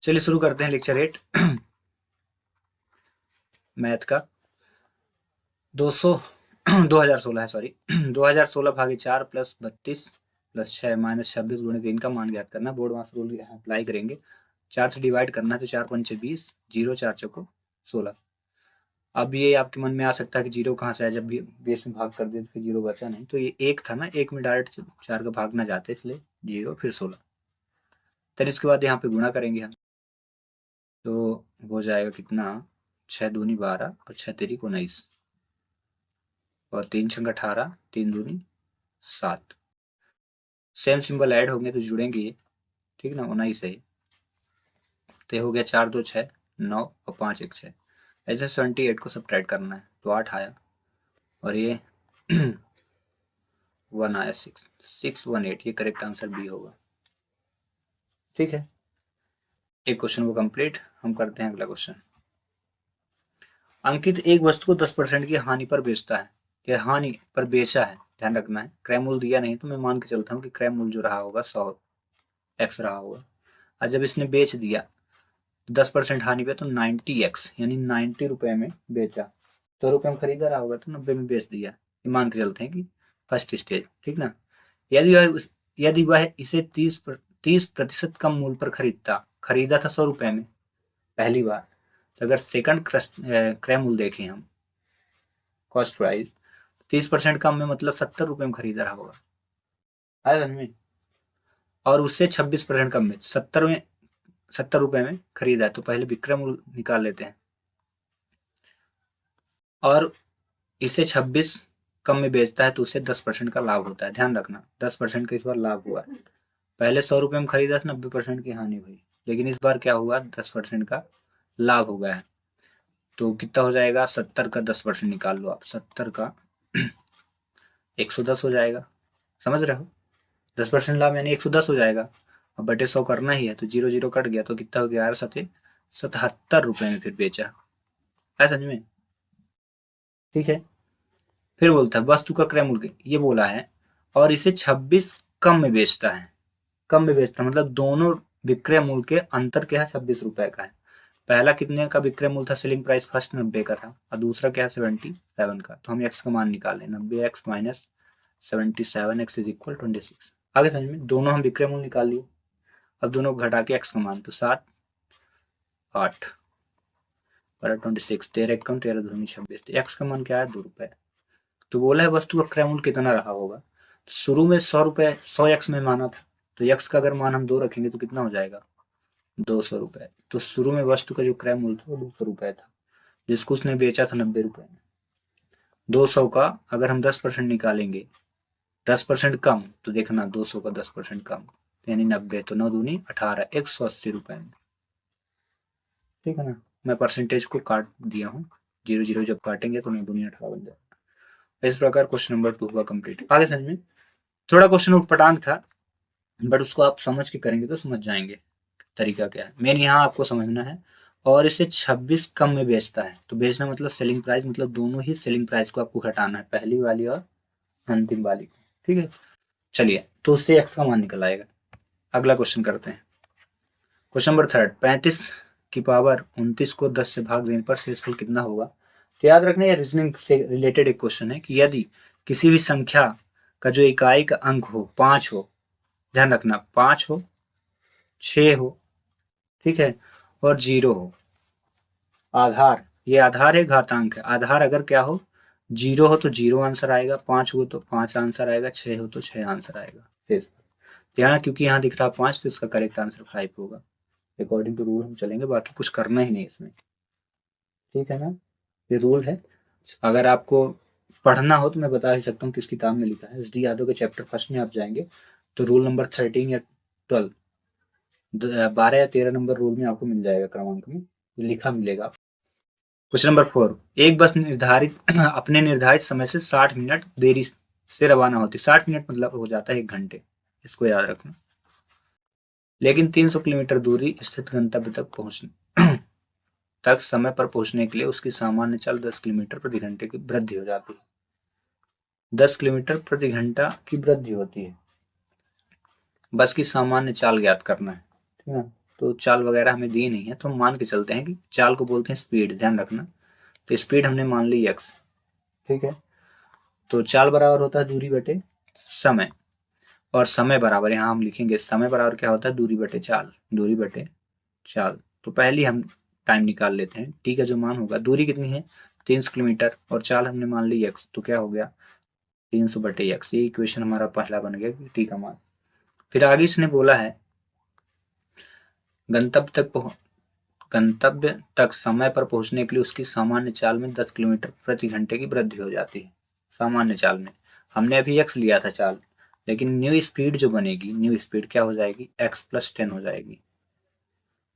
चलिए शुरू करते हैं लेक्चर 8 मैथ का 200 2016 है सॉरी 2016 भागे 4 प्लस 32 प्लस 6 माइनस 26 गुणे 3 का मान ज्ञात करना। बोर्ड मास रूल अप्लाई करेंगे। 4 से डिवाइड करना है तो 4 पंचे 20, 0 4 चौको 16। अब ये आपके मन में आ सकता है कि जीरो कहाँ से आया, जब भी 20 में भाग कर दिया तो फिर जीरो बचा नहीं, तो ये एक था ना, एक में डायरेक्ट 4 का भाग ना जाते, इसलिए 0 फिर 16। फिर इसके बाद यहाँ पे गुणा करेंगे हम, तो हो जाएगा कितना, 6 दूनी 12 और 6 तेरी 19 और 3 छंग 18, 3 दूनी 7। सेम सिंबल ऐड होंगे तो जुड़ेंगे ये, ठीक ना, 19 है। तो हो गया 4 2 6 9 और 5 1 6। ऐसे 78 को सब्ट्रैक्ट करना है तो 8 आया और ये 1 आया, 618। ये करेक्ट आंसर बी होगा। ठीक है, एक क्वेश्चन को कंप्लीट। हम करते हैं अगला क्वेश्चन। अंकित एक वस्तु को 10% की हानि पर बेचता है, यह हानि पर बेचा है, ध्यान रखना है। क्रय मूल्य दिया नहीं तो मैं मान के चलता हूँ कि क्रय मूल्य जो रहा होगा 100 एक्स रहा होगा। और जब इसने बेच दिया 10% हानि पे तो 90x यानी 90 रुपए में बेचा। 100 रुपए में खरीदा रहा होगा तो 90 में बेच दिया, ये मान के चलते हैं कि फर्स्ट स्टेज, ठीक ना। यदि वह इसे 30% कम मूल्य पर खरीदा था 100 रुपए में पहली बार, तो अगर सेकंड क्रय मूल्य देखें हम कॉस्ट प्राइस, 30% कम में मतलब 70 रुपए में खरीदा रहा होगा, आया समझ में। और उससे 26% कम में 70 रुपए में खरीदा है, तो पहले विक्रय मूल्य निकाल लेते हैं। और इसे 26 कम में बेचता है तो उसे 10% का लाभ होता है, ध्यान रखना 10% का इस बार लाभ हुआ है। पहले 100 रुपए में खरीदा था, 90% की हानि हुई, लेकिन इस बार क्या हुआ, 10% का लाभ हो गया है। तो कितना हो जाएगा, 70 का 10% निकाल लो आप, 70 का 110 हो जाएगा, समझ रहे हो। 10% लाभ यानी 110 हो जाएगा। अब बटे 100 करना ही है तो 0 0 कट गया तो कितना हो गया, 77 रुपए में फिर बेचा, है समझ में। ठीक है, फिर बोलता है वस्तु का क्रय मूल्य ये बोला है और इसे 26 कम में बेचता है। कम में बेचता मतलब दोनों विक्रय मूल्य के अंतर क्या है, 26 रुपए का है। पहला कितने का विक्रय मूल्य था, सेलिंग प्राइस फर्स्ट 90 का था और दूसरा क्या है 77 का। तो हम एक्स का मान निकालें, 90x minus 77x is equal 26। आगे समझ में, दोनों हम विक्रय मूल्य निकाल लिए। अब दोनों को घटा के एक्स का मान, तो 7 8 और 26, 13 कम 13 दूनी 26। एक्स का मान क्या है, 2 रुपए। तो बोला है वस्तु का क्रय मूल्य कितना रहा होगा। शुरू में 100 रुपए 100 एक्स में माना था, तो एक्स का अगर मान हम 2 रखेंगे तो कितना हो जाएगा, 200 रुपए। तो शुरू में वस्तु का जो क्रय मूल्य था वो 200 रुपए था, जिसको उसने बेचा था 90 रुपए में। 200 का अगर हम 10% निकालेंगे, 10% कम, तो देखना 200 का 10% कम यानी 90, तो 9 दूनी 18, 180 रुपए में। ठीक है ना, मैं परसेंटेज को काट दिया हूँ, 0 0 जब काटेंगे तो 9 दूनी 18 बन जाएगा। इस प्रकार क्वेश्चन नंबर 2 हुआ कंप्लीट। आगे समझ में, थोड़ा क्वेश्चन उटपटांग था, बट उसको आप समझ के करेंगे तो समझ जाएंगे तरीका क्या है। मेन यहाँ आपको समझना है। और इसे 26 कम में बेचता है, तो बेचना मतलब सेलिंग प्राइस, मतलब दोनों ही सेलिंग प्राइस को आपको घटाना है, पहली वाली और अंतिम वाली को। ठीक है, चलिए तो उससे एक्स का मान निकल आएगा। अगला क्वेश्चन करते हैं। क्वेश्चन नंबर 3, 35 की पावर 29 को 10 से भाग देने पर शेषफल कितना होगा। तो याद रखना ये रीजनिंग से रिलेटेड एक क्वेश्चन है कि यदि किसी भी संख्या का जो इकाई का अंक हो 5 हो, ध्यान रखना 5 हो 6 हो, ठीक है, और 0 हो, आधार, ये आधार है घातांक है, आधार अगर क्या हो 0 हो तो 0 आंसर आएगा, 5 हो तो 5 आंसर आएगा, 6 हो तो 6 आंसर आएगा। ध्यान, क्योंकि यहाँ दिख रहा 5 तो इसका करेक्ट आंसर 5 होगा। अकॉर्डिंग टू रूल हम चलेंगे, बाकी कुछ करना ही नहीं इसमें, ठीक है ना, ये रूल है। अगर आपको पढ़ना हो तो मैं बता ही सकता हूँ किस किताब में लिखा है, एस डी यादव के चैप्टर फर्स्ट में आप जाएंगे तो रूल नंबर 13 या 12, 12 या 13 नंबर रूल में आपको मिल जाएगा, क्रमांक में लिखा मिलेगा। क्वेश्चन नंबर 4, एक बस अपने निर्धारित समय से 60 मिनट देरी से रवाना होती, 60 मिनट मतलब हो जाता है 1 घंटे, इसको याद रखना। लेकिन 300 किलोमीटर दूरी स्थित गंतव्य तक समय पर पहुंचने के लिए उसकी सामान्य चाल 10 किलोमीटर प्रति घंटे की वृद्धि हो जाती है। 10 किलोमीटर प्रति घंटा की वृद्धि होती है। बस की सामान्य चाल ज्ञात करना है, ठीक है। तो चाल वगैरह हमें दी नहीं है, तो हम मान के चलते हैं कि चाल को बोलते हैं स्पीड, ध्यान रखना। तो स्पीड हमने मान ली x, ठीक है। तो चाल बराबर होता है दूरी बटे समय, और समय बराबर यहाँ हम लिखेंगे समय बराबर क्या होता है, दूरी बटे चाल, दूरी बटे चाल। तो पहले हम टाइम निकाल लेते हैं। टी का जो मान होगा, दूरी कितनी है 300 किलोमीटर और चाल हमने मान ली x, तो क्या हो गया 300 बटे x। ये इक्वेशन हमारा पहला बन गया कि टी का मान। फिर आगे इसने बोला है गंतव्य तक समय पर पहुंचने के लिए उसकी सामान्य चाल में 10 किलोमीटर प्रति घंटे की वृद्धि हो जाती है। सामान्य चाल में हमने अभी x लिया था चाल, लेकिन न्यू स्पीड जो बनेगी, न्यू स्पीड क्या हो जाएगी x + 10 हो जाएगी।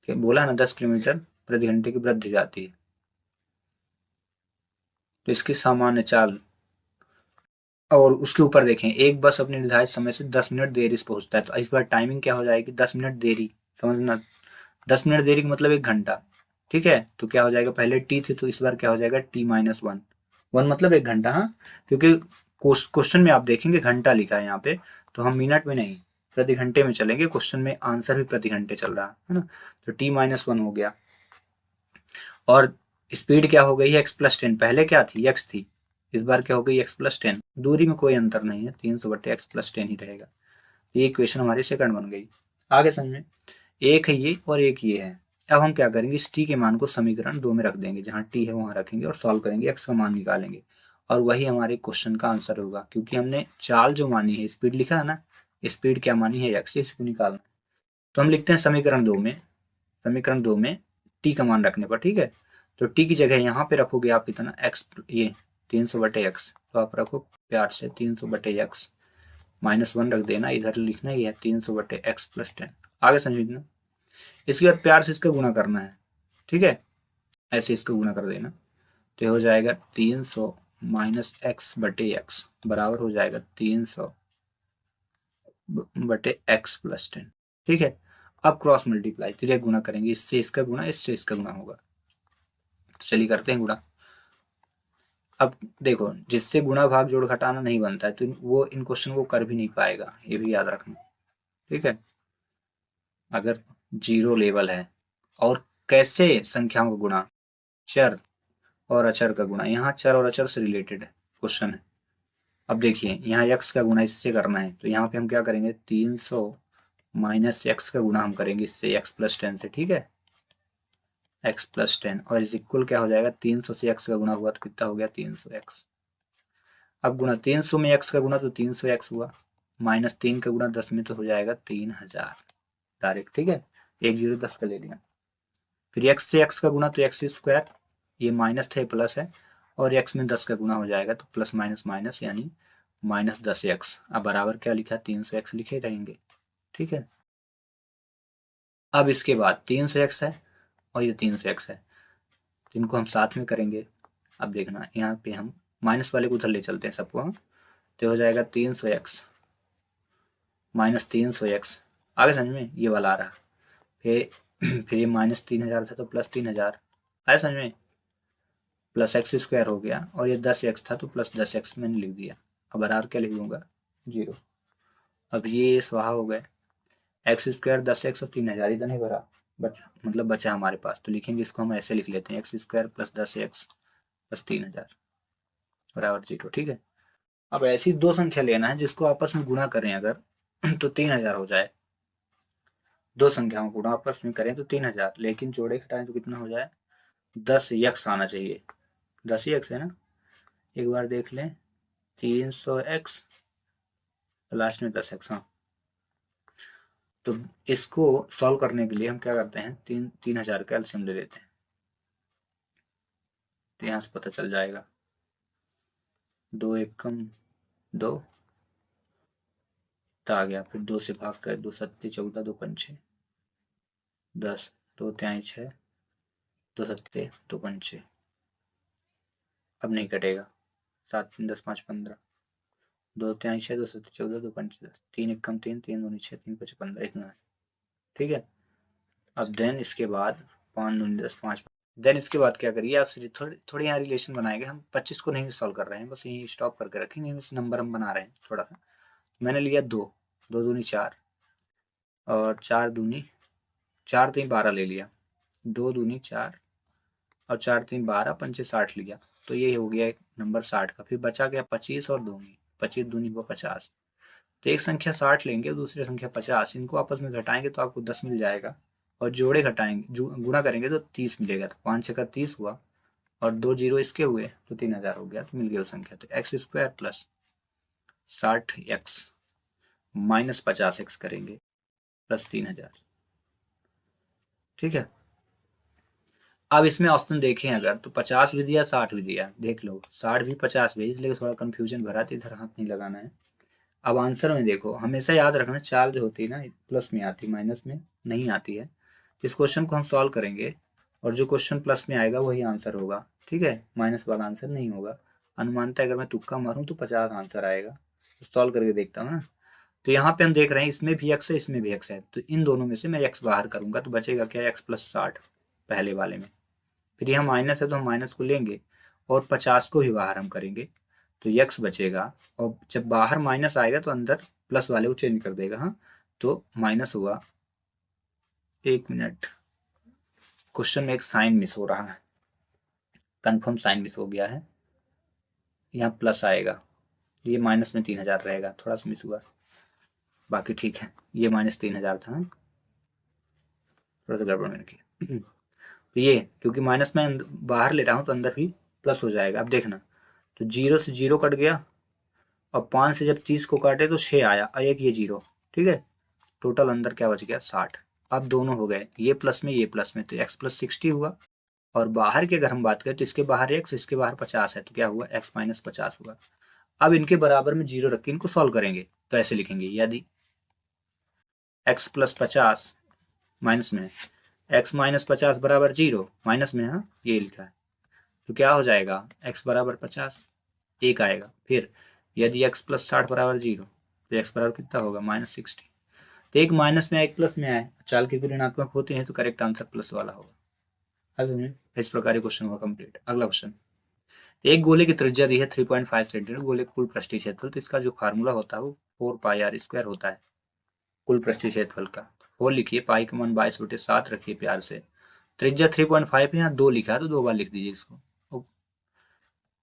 बोला ना 10 किलोमीटर प्रति घंटे की वृद्धि जाती है। तो इसकी सामान्य चाल, और उसके ऊपर देखें एक बस अपने निर्धारित समय से 10 मिनट देरी से पहुंचता है, तो इस बार टाइमिंग क्या हो जाएगी 10 मिनट देरी, समझना 10 मिनट देरी का मतलब 1 घंटा, ठीक है। तो क्या हो जाएगा, पहले टी थी तो इस बार क्या हो जाएगा t-1, 1 मतलब 1 घंटा, हाँ, क्योंकि क्वेश्चन में आप देखेंगे घंटा लिखा है यहाँ पे, तो हम मिनट में नहीं प्रति घंटे में चलेंगे, क्वेश्चन में आंसर भी प्रति घंटे चल रहा है ना। तो t-1 हो गया, और स्पीड क्या हो गई है x + 10, पहले क्या थी x थी, इस बार क्या हो गई x + 10, दूरी में कोई अंतर नहीं है, 300 बटे x + 10 ही रहेगा। ये इक्वेशन हमारी सेकंड बन गई। आगे समझ, एक है ये और एक ये है। अब हम क्या करेंगे, इस t के मान को समीकरण 2 में रख देंगे, जहाँ t है वहां रखेंगे और सॉल्व करेंगे, x का मान निकालेंगे, और वही हमारे क्वेश्चन का आंसर होगा, क्योंकि हमने चाल जो मानी है, स्पीड लिखा है ना, स्पीड क्या मानी है x, इसको निकालना। तो हम लिखते हैं समीकरण 2 में, समीकरण 2 में t का मान रखने पर, ठीक है। तो t की जगह यहाँ पे रखोगे आप कितना x, ये 300 बटे x, तो आप रखो प्यार से 300 बटे x, -1 रख देना, इधर लिखना ही है 300 बटे x + 10। आगे समझना, इसके बाद प्यार से इसका गुणा करना है, ठीक है, ऐसे इसका गुणा कर देना, तो हो जाएगा 300 - x बटे x बराबर हो जाएगा 300 बटे x + 10, ठीक है। अब क्रॉस मल्टीप्लाई, फिर गुणा करेंगे, इससे इसका गुणा, इससे इसका गुणा होगा। तो चलिए करते हैं गुणा। अब देखो, जिससे गुणा भाग जोड़ घटाना नहीं बनता है, तो वो इन क्वेश्चन को कर भी नहीं पाएगा, ये भी याद रखना, ठीक है। अगर 0 लेवल है, और कैसे संख्याओं का गुणा, चर और अचर का गुणा, यहाँ चर और अचर से रिलेटेड क्वेश्चन है। अब देखिए यहाँ x का गुणा इससे करना है, तो यहाँ पे हम क्या करेंगे 300 - x का गुणा हम करेंगे इससे x + 10 से, ठीक है, x + 10, और इस इक्वल क्या हो जाएगा 300 से x का गुणा हुआ तो कितना हो गया 300x। अब गुणा 300 में x का गुणा तो 300x हुआ, -3 का गुणा 10 में तो हो जाएगा 3000 डायरेक्ट, ठीक है, 1 0 10 का ले लिया। फिर x से x का गुणा तो x², ये माइनस थे प्लस है, और x में 10 का गुणा हो जाएगा तो प्लस माइनस माइनस यानी -10x। अब बराबर क्या लिखा 300x लिखे रहेंगे, ठीक है। अब इसके बाद 300x है और ये 300x है, इनको हम साथ में करेंगे। अब देखना यहाँ पे हम माइनस वाले को उधर ले चलते हैं सबको हम, तो हो जाएगा 300x -300x, आगे समझ में, ये वाला आ रहा, फिर ये -3000 था तो +3000, आया समझ में, +x² हो गया, और ये 10x था तो +10x मैंने लिख दिया। अब बराबर क्या लिख दूंगा 0। अब ये स्वाहा हो गए, x² 10x और 3000 इधर नहीं भरा, मतलब बचा हमारे पास, तो लिखेंगे इसको हम ऐसे लिख लेते हैं x² + 10x + 3000 बराबर 0, ठीक है। अब ऐसी दो संख्या लेना है जिसको आपस में गुणा करें अगर तो 3000 हो जाए, दो संख्याओं को गुणा आपस में करें तो 3000, लेकिन जोड़े घटाएं तो कितना हो जाए 10x आना चाहिए, 10x है ना, एक बार देख लें 300x लास्ट में 10x, हाँ। तो इसको सॉल्व करने के लिए हम क्या करते हैं 3000 का एलसीएम ले लेते हैं, तो यहाँ से पता चल जाएगा 2 एकम 2 आ गया, फिर 2 से भाग कर 2 सत्ते 14 2 पंचे 10 2 त्याई 6 2 सत्ते 2 पंचे, अब नहीं कटेगा, 7 3 10 5 15 2 त्याई 6 2 सत्ते 14 2 पंचे 10 3 एकम 3 3 दूनी 6 3 5 15 इतना है, ठीक है। अब देन इसके बाद 5 दूनी 10 5, देन इसके बाद क्या करिए आप, थोड़े यहाँ रिलेशन बनाएंगे, हम 25 को नहीं सॉल्व कर रहे हैं, बस यही स्टॉप करके रखेंगे, बस नंबर हम बना रहे हैं थोड़ा सा। मैंने लिया 2 2 दूनी 4 और 4 दूनी 4 3 12 ले लिया, 2 दूनी 4 और 4 3 12, पंचे 60 लिया, तो ये हो गया नंबर 60 का। फिर बचा गया 25 और दूनी, 25 दूनी को 50। तो एक संख्या 60 लेंगे और दूसरी संख्या 50, इनको आपस में घटाएंगे तो आपको 10 मिल जाएगा, और जोड़े घटाएंगे गुणा करेंगे तो 30 मिलेगा। तो 5 छक्का 30 हुआ और 2 जीरो इसके हुए तो 3000 हो गया, तो मिल गया वो संख्या। तो x square plus 60x minus 50x करेंगे प्लस 3000। ठीक है, अब इसमें ऑप्शन देखें अगर तो 50 भी दिया 60 भी दिया, देख लो 60 भी 50 भी, इसलिए थोड़ा कंफ्यूजन भरा था, इधर हाथ नहीं लगाना है। अब आंसर में देखो, हमेशा याद रखना चाल जो होती है ना प्लस में आती, माइनस में नहीं आती है। इस क्वेश्चन को हम सॉल्व करेंगे और जो क्वेश्चन प्लस में आएगा वही आंसर होगा, ठीक है, माइनस वाला आंसर नहीं होगा। अनुमानता अगर मैं तुक्का मारूं तो 50 आंसर आएगा। तो सॉल्व करके देखता हूँ ना। तो यहाँ पे हम देख रहे हैं इसमें भी एक्स है इसमें भी एक्स है, तो इन दोनों में से मैं एक्स बाहर करूंगा तो बचेगा क्या, एक्स प्लस 60 पहले वाले में। फिर यहाँ माइनस है तो हम माइनस को लेंगे और 50 को भी बाहर हम करेंगे तो एक्स बचेगा, और जब बाहर माइनस आएगा तो अंदर प्लस वाले को चेंज कर देगा। हाँ, तो माइनस हुआ, 1 मिनट, क्वेश्चन में एक साइन मिस हो रहा है, कंफर्म साइन मिस हो गया है, यहाँ प्लस आएगा, ये माइनस में 3000 रहेगा, थोड़ा सा मिस हुआ, बाकी ठीक है। ये माइनस 3000 था, थोड़ा सा गड़बड़ मैंने किया। तो ये क्योंकि माइनस में बाहर ले रहा हूँ तो अंदर भी प्लस हो जाएगा। अब देखना, तो 0 से 0 कट गया और 5 से जब 30 को काटे तो 6 आया और एक ये 0, ठीक है, टोटल अंदर क्या बच गया, 60। अब दोनों हो गए, ये प्लस में ये प्लस में, तो x प्लस 60 हुआ, और बाहर की अगर हम बात करें तो इसके बाहर x इसके बाहर 50 है, तो क्या हुआ, x माइनस 50 हुआ। अब इनके बराबर में 0 रख के इनको सॉल्व करेंगे तो ऐसे लिखेंगे, यदि x प्लस 50 माइनस में x माइनस 50 बराबर 0, माइनस में, हाँ ये लिखा है, तो क्या हो जाएगा, x बराबर 50, एक आएगा। फिर यदि x प्लस 60 बराबर 0 तो x बराबर कितना होगा, माइनस 60। तो एक माइनस में आए एक प्लस में आए, चाल की ऋणात्मक होती है तो करेक्ट आंसर प्लस वाला होगा। इस प्रकार क्वेश्चन हुआ कंप्लीट। अगला क्वेश्चन, एक गोले की त्रिज्या दी है 3.5 सेंटीमीटर, गोले का कुल पृष्ठीय क्षेत्रफल, तो इसका जो फार्मूला होता है वो 4πr² होता है कुल पृष्ठीय क्षेत्रफल का। वो लिखिए, पाई का मान 22/7 रखिए प्यार से, त्रिज्या 3.5 है, यहाँ 2 लिखा है तो 2 बार लिख दीजिए इसको,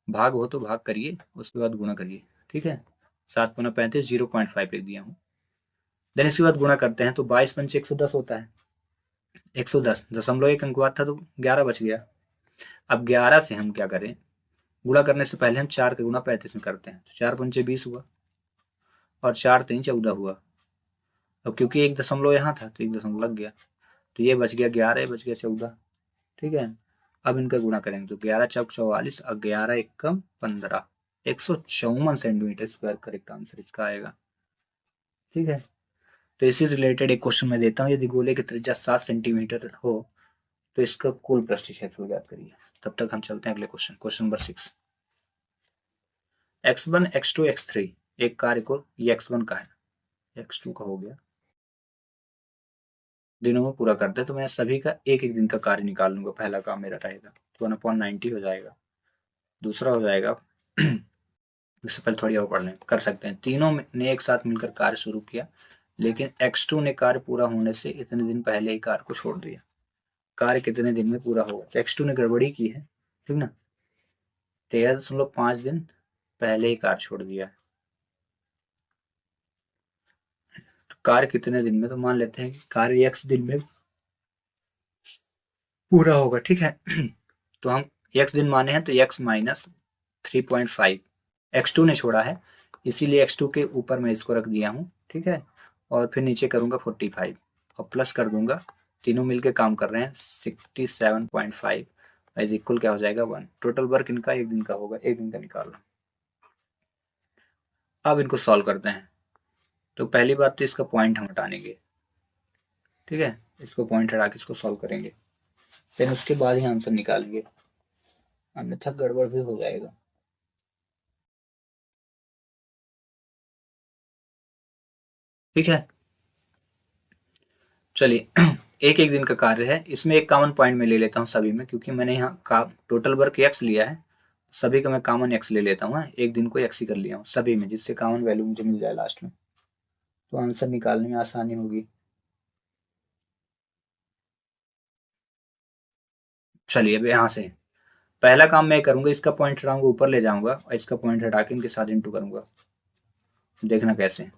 भाग हो तो भाग करिए उसके बाद गुणा करिए, ठीक है। 7 × 35, 0.5 लिख दिया हूँ। देन इसके बाद गुणा करते हैं तो 22 पंचे 110 होता है, 110 दशमलव एक अंक बाद था तो 11 बच गया। अब 11 से हम क्या करें, गुणा करने से पहले हम 4 का गुणा 35 में करते हैं, तो 4 पंचे 20 हुआ और 4 3 14 हुआ। अब क्योंकि एक दशमलव यहाँ था तो एक दशमलव लग गया, तो ये बच गया 11, बच गया 14, ठीक है। अब इनका गुणा करेंगे तो 11 चौक 44 और 11 एकम 15, 154 सेंटीमीटर स्क्वायर करेक्ट आंसर इसका आएगा, ठीक है। तो इसी रिलेटेड एक क्वेश्चन मैं देता हूँ, यदि गोले की त्रिज्या 7 सेंटीमीटर हो तो इसका कुल पृष्ठीय क्षेत्रफल ज्ञात करिए। तब तक हम चलते हैं अगले question, question number 6। x1 x2 x3 एक कार्य को, ये x1 का है, x2 का हो गया, दिनों में पूरा करते हैं, तो मैं सभी का एक एक दिन का कार्य निकाल लूंगा। पहला काम मेरा रहेगा तो 1/90 हो जाएगा, दूसरा हो जाएगा इससे पहले थोड़ी और पढ़ लें, कर सकते हैं, तीनों ने एक साथ मिलकर कार्य शुरू किया लेकिन x2 ने कार्य पूरा होने से इतने दिन पहले ही कार्य को छोड़ दिया। कार्य कितने दिन में पूरा होगा, तो x2 ने गड़बड़ी की है, ठीक ना, 13.5 दिन पहले ही कार्य छोड़ दिया है। तो कार्य कितने दिन में, तो मान लेते हैं कि कार्य x दिन में पूरा होगा, ठीक है। तो हम x दिन माने हैं तो x माइनस 3.5, x2 ने छोड़ा है इसीलिए x2 के ऊपर मैं इसको रख दिया हूँ, ठीक है, और फिर नीचे करूंगा 45 और प्लस कर दूंगा, तीनों मिलके काम कर रहे हैं 67.5 इज इक्वल क्या हो जाएगा 1। टोटल वर्क इनका एक दिन का होगा, एक दिन का निकाल लो। अब इनको सॉल्व करते हैं, तो पहली बात तो इसका पॉइंट हम हटा लेंगे, ठीक है, इसको पॉइंट हटा के इसको सॉल्व करेंगे, फिर उसके बाद ही आंसर निकालेंगे, अन्यथा गड़बड़ भी हो जाएगा। ठीक है, चलिए एक एक दिन का कार्य है, इसमें एक कॉमन पॉइंट में ले लेता हूँ सभी में, क्योंकि मैंने यहाँ का टोटल वर्क x लिया है, सभी का मैं कॉमन x ले लेता हूँ, एक दिन को x ही कर लिया हूँ सभी में, जिससे कॉमन वैल्यू मुझे मिल जाए लास्ट में, तो आंसर निकालने में आसानी होगी। चलिए अब यहाँ से पहला काम मैं करूंगा, इसका पॉइंट हटाऊंगा ऊपर ले जाऊंगा और इसका पॉइंट हटा के इनके साथ इंटू करूंगा। देखना कैसे।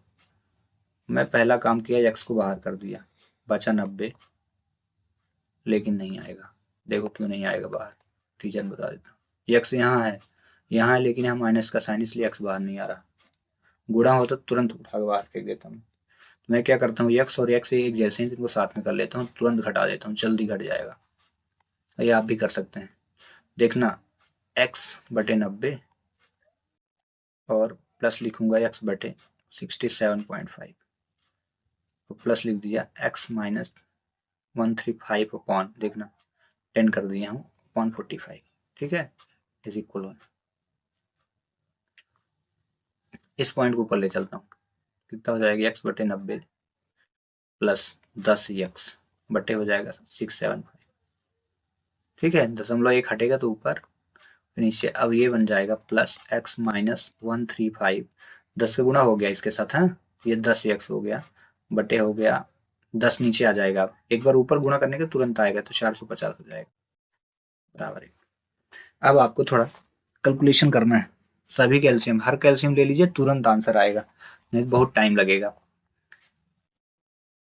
मैं पहला काम किया, एक्स को बाहर कर दिया, बचा 90, लेकिन नहीं आएगा। देखो क्यों नहीं आएगा बाहर, रीजन बता देता हूँ। एक्स यहाँ है लेकिन यहाँ माइनस का साइन, इसलिए एक्स बाहर नहीं आ रहा। गुणा होता तुरंत उठा के बाहर फेंक देता हूँ। तो मैं क्या करता हूँ, एक्स और एक्स एक जैसे हैं, इनको साथ में कर लेता हूँ, तुरंत घटा देता हूँ, जल्दी घट जाएगा। ये आप भी कर सकते हैं। देखना एक्स बटे 90 और प्लस लिखूंगा एक्स बटे 67.5, तो प्लस लिख दिया एक्स माइनस 135 अपॉन, देखना 10 कर दिया हूँ अपॉन 45, ठीक है, इज इक्वल 1। इस पॉइंट को ऊपर ले चलता हूँ, कितना हो जाएगा, एक्स बटे 90 प्लस 10 एक्स बटे हो जाएगा 675, ठीक है, 0.1 हटेगा तो ऊपर, नीचे। अब ये बन जाएगा प्लस एक्स माइनस 135, 10 का गुणा हो गया इसके साथ, हाँ, ये 10 एक्स हो गया, बटे हो गया 10 नीचे आ जाएगा, एक बार ऊपर गुणा करने के तुरंत आएगा, तो 450 हो जाएगा, बराबर है। अब आपको थोड़ा कैलकुलेशन करना है, सभी कैल्शियम, हर कैल्शियम ले लीजिए, तुरंत आंसर आएगा, नहीं बहुत टाइम लगेगा।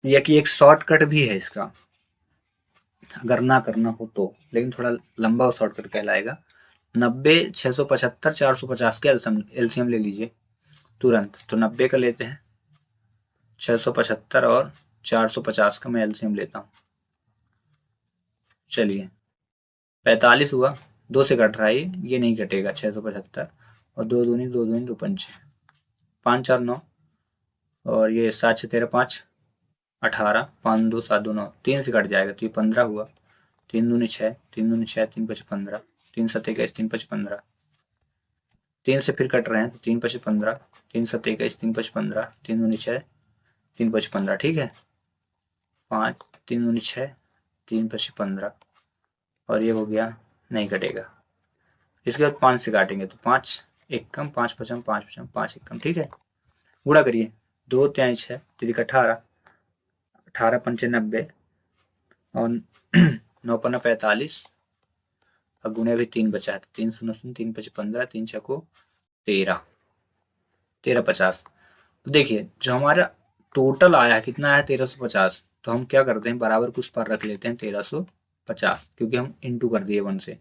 यह कि एक शॉर्टकट भी है इसका, अगर ना करना हो तो, लेकिन थोड़ा लंबा शॉर्टकट कहलाएगा। 90, 675, 450 के एलसीएम ले लीजिए तुरंत, तो 90 का लेते हैं, 675 और 450 का मैं एलसीएम लेता हूँ। चलिए 45 हुआ, 2 से कट रहा है, ये नहीं कटेगा, 675 और 2 दूनी 2 दूनी 2 पंच, 5 4 9 और ये 7 6 13 5 18, 5 2 7 2 9, 3 से कट जाएगा, तो ये 15 हुआ, 3 दूनी 6, 3 दूनी 6, 3 5 15, 3 7 21, 3 5 15, 3 से फिर कट रहे हैं, तो 3 5 15, 3 7 21, 3 5 15, 3 दूनी 6, 3 5 15, ठीक है, 5 3 दूनी 6, 3 5 15 और ये हो गया, नहीं कटेगा। इसके बाद 5 से काटेंगे, तो 5 एक कम, 5 पचम 5 पचम 5 एक कम, ठीक है, गुणा करिए, 2 3 6 3 18, 18 पंचे 90 और 9 पन्ना 45, और गुणे भी 3 बचा है, तो 3 शून्य शून्य, 3 5 15, 3 6 को 13, 13 50। तो देखिए जो हमारा टोटल आया है कितना आया, 1350, तो हम क्या करते हैं, बराबर कुछ पर रख लेते हैं 1350, क्योंकि हम इंटू कर दिए 1 से,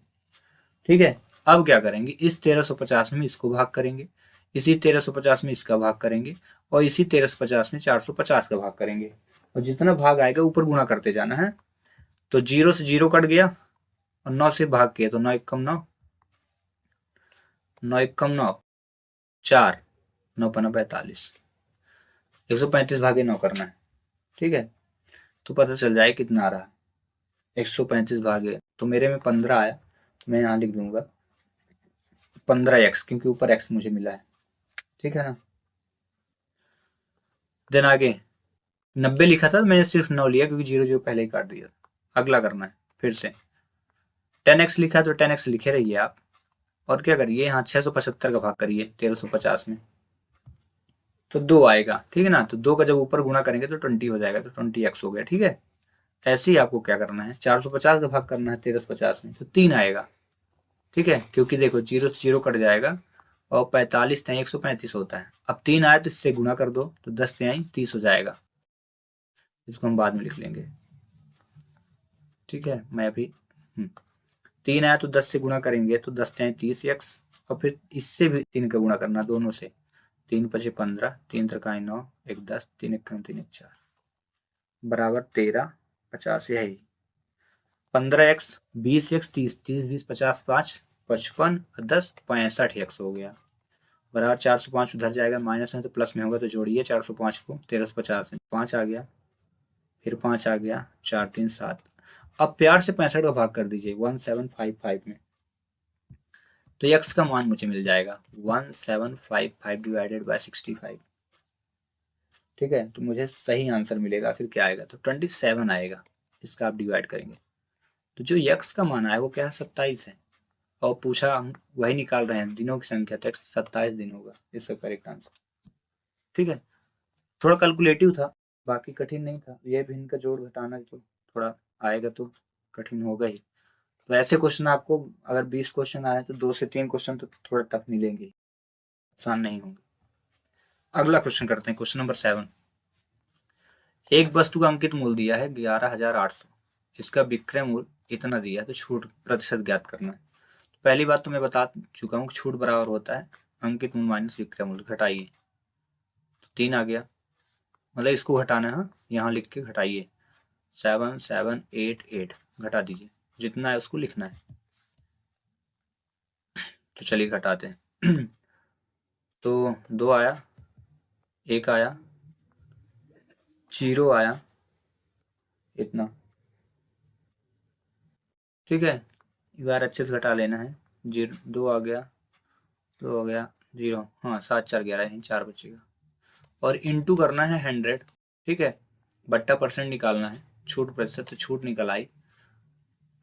ठीक है। अब क्या करेंगे, इस 1350 में इसको भाग करेंगे, इसी 1350 में इसका भाग करेंगे, और इसी 1350 में 450 का भाग करेंगे, और जितना भाग आएगा ऊपर गुणा करते जाना है। तो 0 से 0 कट गया और 9 से भाग किया, तो 9 एक कम 9, 9 एक कम 9, 4, 9 पन्ना 45, 135 भागे 9 करना है, ठीक है, तो पता चल जाए कितना आ रहा है, 135 भागे, तो मेरे में 15 आया, मैं यहाँ लिख दूंगा 15x, क्योंकि ऊपर x मुझे मिला है, ठीक है ना। देन आगे 90 लिखा था, मैंने सिर्फ 9 लिया क्योंकि 0 0 पहले ही काट दिया। अगला करना है फिर से, 10x लिखा तो 10x लिखे रहिए आप, और क्या करिए, यहाँ 675 का भाग करिए 1350 में, तो 2 आएगा, ठीक है ना। तो 2 का जब ऊपर गुणा करेंगे तो 20 हो जाएगा, तो 20x हो गया, ठीक है। ऐसे ही आपको क्या करना है, 450 का भाग करना है 1350 में, तो 3 आएगा, ठीक है, क्योंकि देखो 0 से 0 कट जाएगा और 45 तिहाई 135 होता है। अब 3 आए तो इससे गुणा कर दो, तो 10 तिहाई 30 हो जाएगा, इसको हम बाद में लिख लेंगे, ठीक है। मैं अभी 3 आया तो 10 से गुणा करेंगे, तो 10 तिहाई 30x, और फिर इससे भी 3 का गुणा करना दोनों से, 3 पचे 15, 3 त्रिकाई 9, 1 10, 3 एक 3 1 4 बराबर 13 50, यही 15x 20x 30, 30 20 50 5 55 और 10 65x हो गया, बराबर 405 उधर जाएगा, माइनस में तो प्लस में होगा, तो जोड़िए 405 को 1350 में, 5 आ गया, फिर 5 आ गया, 4 3 7। अब प्यार से 65 का भाग कर दीजिए 1755 में, तो x का मान मुझे मिल जाएगा 1755 डिवाइडेड बाय 65, ठीक है। तो मुझे सही आंसर मिलेगा, फिर क्या आएगा, तो 27 आएगा, इसका आप डिवाइड करेंगे, तो जो x का मान आया वो क्या है, 27 है, और पूछा हम वही निकाल रहे हैं दिनों की संख्या, तो 27 दिन होगा इसका करेक्ट आंसर, ठीक है। थोड़ा कैलकुलेटिव था, बाकी कठिन नहीं था, ये भी इनका जोड़ घटाना तो थोड़ा आएगा तो कठिन होगा ही, तो ऐसे क्वेश्चन आपको अगर 20 क्वेश्चन आए तो 2 से 3 क्वेश्चन तो थोड़ा टफ मिलेंगे, आसान नहीं होंगे। अगला क्वेश्चन करते हैं, क्वेश्चन नंबर 7। एक वस्तु का अंकित मूल्य दिया है 11,800, इसका विक्रय मूल्य इतना दिया है, तो छूट प्रतिशत ज्ञात करना है। तो पहली बात तो मैं बता चुका हूँ कि छूट बराबर होता है अंकित मूल्य माइनस विक्रय मूल्य, घटाइए तो 3 आ गया, मतलब इसको घटाना है, हाँ यहाँ लिख के घटाइए 7788 घटा दीजिए, जितना है उसको लिखना है। तो चलिए घटाते हैं तो 2 आया, 1 आया, 0 आया, इतना, ठीक है। बार अच्छे से घटा लेना है, 0 2 आ गया, 2 हो गया, 0, हाँ 7 4 11, यहीं 4 बचेगा, और इंटू करना है 100, ठीक है, बट्टा परसेंट निकालना है, छूट प्रतिशत, तो छूट निकल आई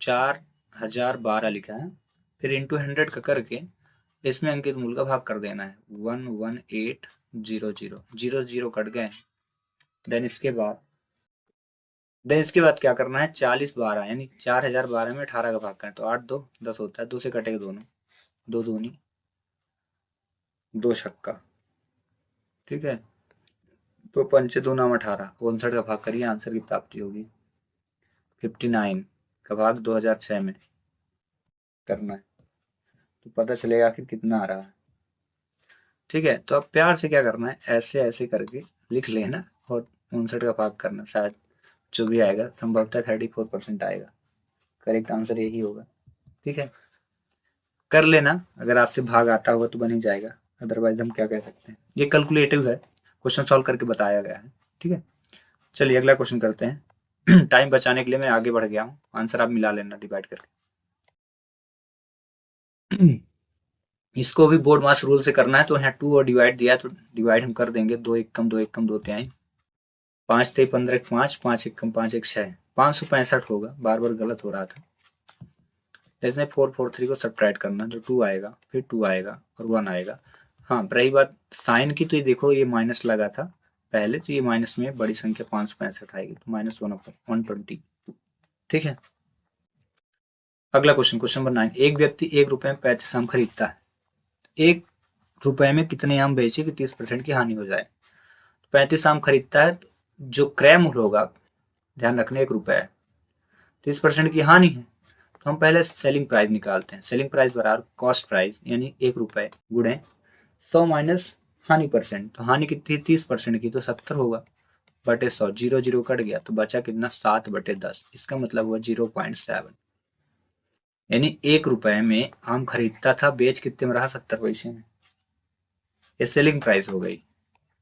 4012 लिखा है, फिर इंटू 100 का करके इसमें अंकित मूल्य का भाग कर देना है 11800, 0 कट गए। देन इसके बाद क्या करना है, 4012 यानी 4012 में 18 का भाग करना है, तो 8 2 10 होता है, 2 से कटेगा दोनों, 2 दूनी 2 छक्का, ठीक है, तो 5 2 9 18, 59 का भाग करिए, आंसर की प्राप्ति होगी 59 का भाग 2006 में करना है, तो पता चलेगा कि कितना आ रहा है, ठीक है। तो अब प्यार से क्या करना है, ऐसे ऐसे करके लिख लेना और 59 का भाग करना, शायद जो भी आएगा संभवतः 34% आएगा, करेक्ट आंसर यही होगा, ठीक है। कर लेना, अगर आपसे भाग आता होगा तो बन ही जाएगा, अदरवाइज हम क्या कह सकते हैं, ये कैलकुलेटिव है, क्वेश्चन सॉल्व करके बताया गया है, ठीक है। चलिए अगला क्वेश्चन करते हैं टाइम बचाने के लिए मैं आगे बढ़ गया हूँ, आंसर आप मिला लेना डिवाइड करके इसको भी बोर्ड मास रूल से करना है, तो यहाँ 2 और डिवाइड दिया है, तो डिवाइड हम कर देंगे, 2 1 कम 2 1 कम 2 तिहाई, 5 3 15 5, 5 1 कम 5 1 6, 565 होगा, बार बार गलत हो रहा था। जैसे 4 4 3 को सब्ट्रैक्ट करना, तो 2 आएगा, फिर 2 आएगा और 1 आएगा। हाँ रही बात साइन की, तो ये देखो ये माइनस लगा था पहले, तो ये माइनस में बड़ी संख्या 565 आएगी, तो -1/120, ठीक है। अगला क्वेश्चन, क्वेश्चन नंबर 9। एक व्यक्ति 1 रुपए में 35 आम खरीदता है, 1 रुपए में कितने आम बेचे कि 30% की हानि हो जाए। 35 आम खरीदता है, जो क्रय मूल्य होगा, ध्यान रखना 1 रुपए है, 30% की हानि है, तो हम पहले सेलिंग प्राइस निकालते हैं, सेलिंग प्राइस बराबर कॉस्ट प्राइस, यानी 1 रुपए गुणे 100 माइनस हानि परसेंट, तो हानि कितनी 30% की, तो 70 होगा बटे 100, 0 0 कट गया, तो बचा कितना 7/10, इसका मतलब हुआ 0.7, यानी 1 रुपए में आम खरीदता था, बेच कितने में रहा 70 पैसे में, ये सेलिंग प्राइस हो गई।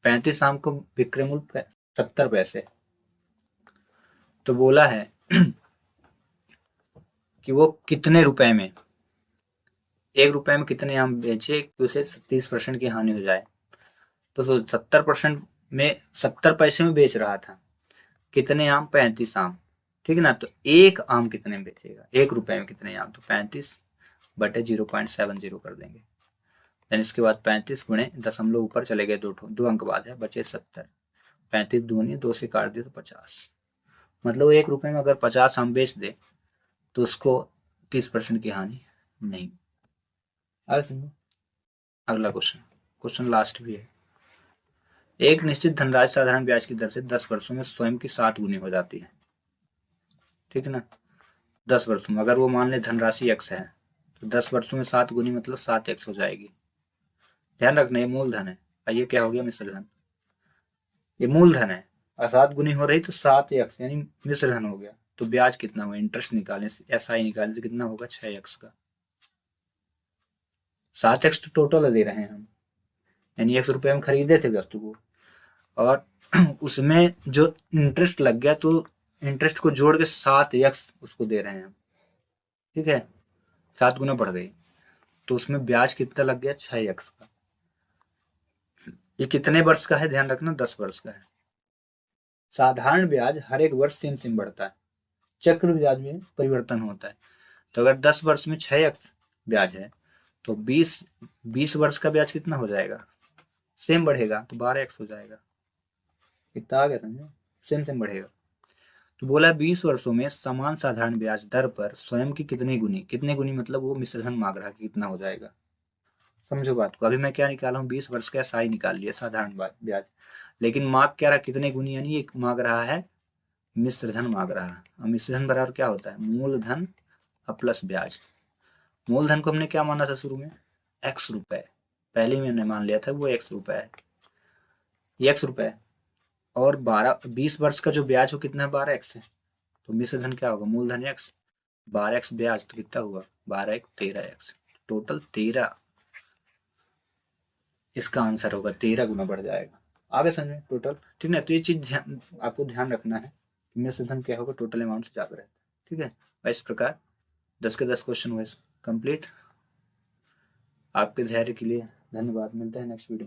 35 आम को विक्रय मूल्य 70 पैसे, तो बोला है कि वो कितने रुपए में, 1 रुपए में कितने आम बेचे कि उसे 30% की हानि हो जाए, तो 70% में 70 पैसे में बेच रहा था, कितने आम 35 आम, ठीक है ना, तो एक आम कितने में बेचेगा, 1 रुपए में कितने आम, तो 35 बटे 0.70 कर देंगे, देन इसके बाद 35 गुणे दशमलव ऊपर चले गए, 2 अंक बाद है, बचे 70, 35 दूनी 2 से काट दिए तो 50, मतलब 1 रुपए में अगर 50 आम बेच दे तो उसको 30% की हानि नहीं। अगला क्वेश्चन, क्वेश्चन लास्ट भी है। एक निश्चित धनराशि साधारण ब्याज की दर से 10 वर्षों में स्वयं की 7 गुनी हो जाती है, ठीक है ना, 10 वर्षों में, अगर वो मान ले धनराशि x है, तो 10 वर्षों में 7 गुनी मतलब 7x हो जाएगी, ध्यान रखना ये मूलधन है, और ये क्या हो गया मिश्र धन, ये मूलधन है और 7 गुनी हो रही तो 7x यानी मिश्र धन हो गया, तो ब्याज कितना हुआ, इंटरेस्ट निकालें, SI निकालें तो कितना होगा 6x का, 7x तो टोटल दे रहे हैं हम, यानी 100 रुपये में खरीदे थे वस्तु को, और उसमें जो इंटरेस्ट लग गया, तो इंटरेस्ट को जोड़ के 7x उसको दे रहे हैं हम, ठीक है, 7 गुना बढ़ गई, तो उसमें ब्याज कितना लग गया 6x का। ये कितने वर्ष का है, ध्यान रखना 10 वर्ष का है। साधारण ब्याज हर एक वर्ष सेम सेम बढ़ता है, चक्र ब्याज में परिवर्तन होता है, तो अगर 10 वर्ष में 6x ब्याज है, तो 20 वर्ष का ब्याज कितना हो जाएगा, सेम बढ़ेगा, तो 12x हो जाएगा, कितना आ गया समझे, सेम सेम बढ़ेगा, तो बोला 20 वर्षों में समान साधारण ब्याज दर पर स्वयं की कितने गुनी मतलब वो मिश्रधन मांग रहा है कि कितना हो जाएगा। समझो बात को, अभी मैं क्या निकाला हूँ 20 वर्ष का साई निकाल लिया साधारण ब्याज, लेकिन मांग क्या रहा कितने गुनी, यानी एक मांग रहा है मिश्रधन मांग रहा है। अब मिश्रधन बराबर क्या होता है, मूलधन प्लस ब्याज। मूलधन को हमने क्या माना था शुरू में, एक्स रुपए, पहले ही मैंने मान लिया था वो एक्स रुपए है, ये एक्स रुपए है। और 20 वर्ष का जो ब्याज हो कितना है, 12x है। तो मिश्रधन क्या होगा, मूलधन एक्स, 12x ब्याज, तो कितना हुआ 12 एक 13x, टोटल 13, इसका आंसर होगा 13 गुना बढ़ जाएगा। आगे समझ टोटल, ठीक है। तो ये चीज आपको ध्यान रखना है, मिश्रधन क्या होगा टोटल अमाउंट से ज्यादा रहता है, ठीक है। इस प्रकार 10 के 10 क्वेश्चन हुए कंप्लीट। आपके धैर्य के लिए धन्यवाद, मिलते हैं नेक्स्ट वीडियो।